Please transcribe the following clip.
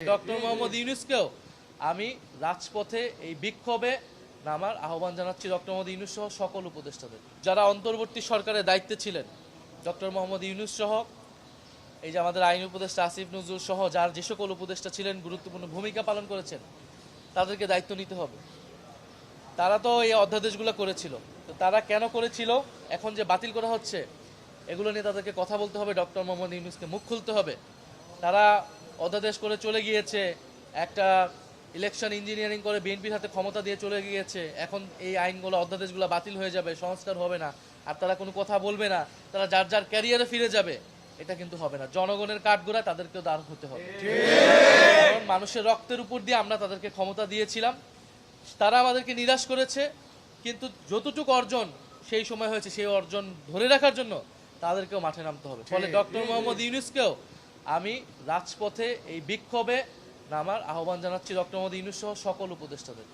Doctor Mohammad ইউনূসকেও আমি রাজপথে এই বিক্ষোভে নামার আহ্বান জানাচ্ছি। ডক্টর মোহাম্মদ ইউনূস সহ সকল উপদেষ্টাদের, যারা অন্তর্বর্তী সরকারের দায়িত্বে ছিলেন, ডক্টর মোহাম্মদ ইউনূস সহ, এই যে আমাদের আইন উপদেষ্টা আসিফ নজরুল সহ যার যে সকল উপদেষ্টা ছিলেন, গুরুত্বপূর্ণ ভূমিকা পালন করেছেন, তাদেরকে দায়িত্ব নিতে হবে। তারা তো এই অধ্যাদেশগুলো করেছিল, তো তারা কেন করেছিল, এখন যে বাতিল করা হচ্ছে, এগুলো নিয়ে তাদেরকে কথা বলতে হবে। ডক্টর মোহাম্মদ ইউনূসকে মুখ খুলতে হবে। তারা অধ্যাদেশ করে চলে গিয়েছে, একটা ইলেকশন ইঞ্জিনিয়ারিং করে বিএনপির হাতে ক্ষমতা দিয়ে চলে গিয়েছে। এখন এই আইনগুলো, অধ্যাদেশগুলো বাতিল হয়ে যাবে, সংস্কার হবে না, আর তারা কোনো কথা বলবে না, তারা যার যার ক্যারিয়ারে ফিরে যাবে। এটা কিন্তু হবে না। জনগণের কাঠগড়া তাদেরকেও দাঁড় হতে হবে। কারণ মানুষের রক্তের উপর দিয়ে আমরা তাদেরকে ক্ষমতা দিয়েছিলাম, তারা আমাদেরকে নিরাশ করেছে, কিন্তু যতটুকু অর্জন সেই সময় হয়েছে, সেই অর্জন ধরে রাখার জন্য তাদেরকেও মাঠে নামতে হবে। ফলে ডক্টর মোহাম্মদ ইউনূসকেও আমি রাজপথে এই বিক্ষোভে নামার আহ্বান জানাচ্ছি, ডক্টর মোহাম্মদ ইউনূস সহ সকল উপদেষ্টাদের।